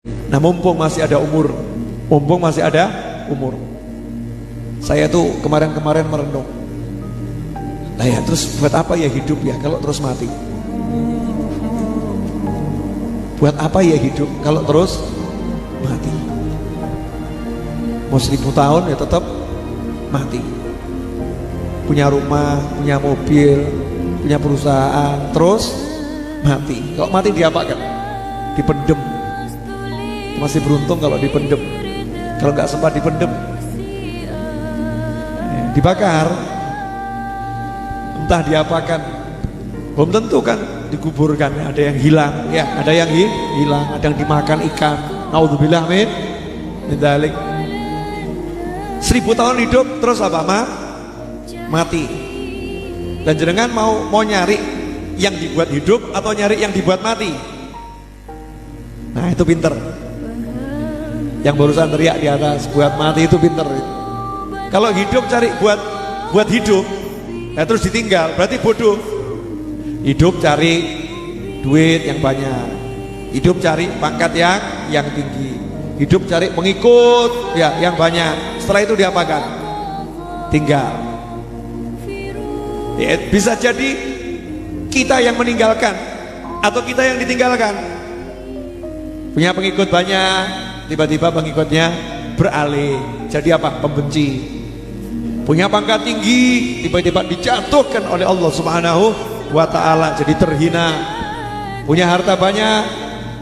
Nah mumpung masih ada umur, saya tuh kemarin-kemarin merenung. Nah ya terus buat apa ya hidup ya kalau terus mati? Buat apa ya hidup kalau terus mati? Mau 1000 tahun ya tetap mati. Punya rumah, punya mobil, punya perusahaan, terus mati. Kalau mati diapakan? Dipendem. Masih beruntung kalau dipendem. Kalau nggak sempat dipendem, dibakar. Entah diapakan. Belum tentu kan dikuburkan. Ada yang hilang, ya, ada yang hilang, ada yang dimakan ikan. Naudzubillah min dzalik. 1000 tahun hidup terus apa mati. Dan jenengan mau nyari yang dibuat hidup atau nyari yang dibuat mati? Nah itu pinter. Yang barusan teriak di atas buat mati itu pinter. Kalau hidup cari buat hidup, nah terus ditinggal berarti bodoh. Hidup cari duit yang banyak, hidup cari pangkat yang tinggi, hidup cari pengikut ya yang banyak. Setelah itu diapakan? Tinggal. Ya, bisa jadi kita yang meninggalkan atau kita yang ditinggalkan. Punya pengikut banyak, tiba-tiba pengikutnya beralih jadi apa? Pembenci. Punya pangkat tinggi, tiba-tiba dijatuhkan oleh Allah Subhanahu wa ta'ala jadi terhina. Punya harta banyak,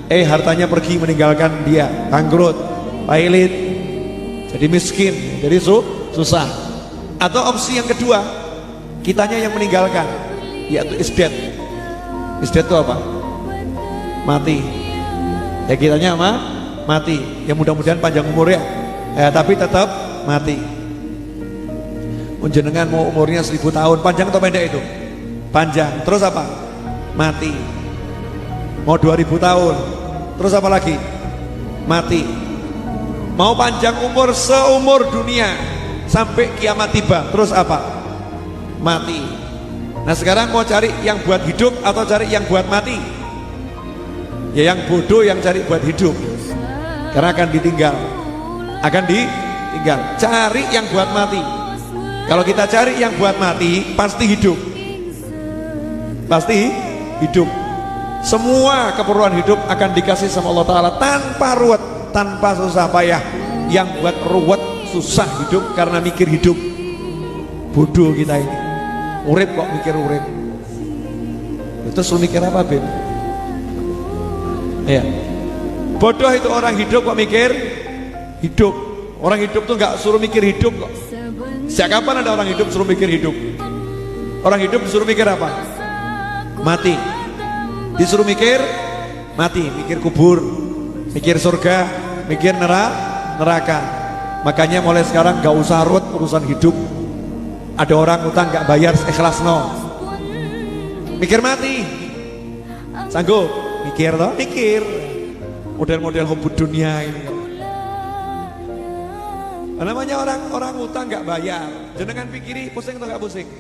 hartanya pergi meninggalkan dia, bangkrut, pailit, jadi miskin, jadi susah. Atau opsi yang kedua, kitanya yang meninggalkan, yaitu isdet. Isdet itu apa? Mati. Ya kitanya mati. Ya mudah-mudahan panjang umur ya, tapi tetap mati. Jenengan mau umurnya 1000 tahun, panjang atau pendek itu? Panjang. Terus apa? Mati. Mau 2000 tahun, terus apa lagi? Mati. Mau panjang umur seumur dunia sampai kiamat tiba, terus apa? Mati. Nah sekarang mau cari yang buat hidup atau cari yang buat mati? Ya yang bodoh yang cari buat hidup, karena akan ditinggal. Cari yang buat mati. Kalau kita cari yang buat mati, pasti hidup. Semua keperluan hidup akan dikasih sama Allah Ta'ala tanpa ruwet, tanpa susah payah. Yang buat ruwet susah hidup karena mikir hidup. Bodoh kita ini. Urip kok mikir urip. Terus lu mikir apa Ben? Ya. Bodoh itu orang hidup kok mikir hidup. Orang hidup tuh nggak suruh mikir hidup kok. Sejak kapan ada orang hidup suruh mikir hidup? Orang hidup disuruh mikir apa? Mati. Disuruh mikir mati, mikir kubur, mikir surga, mikir neraka. Makanya mulai sekarang gak usah ruwet urusan hidup. Ada orang utang gak bayar, ikhlas no. Mikir mati. Sanggup? Mikir toh? Mikir. Model-model hubud dunia ini. Namanya orang utang gak bayar. Jenengan pikiri pusing atau gak pusing?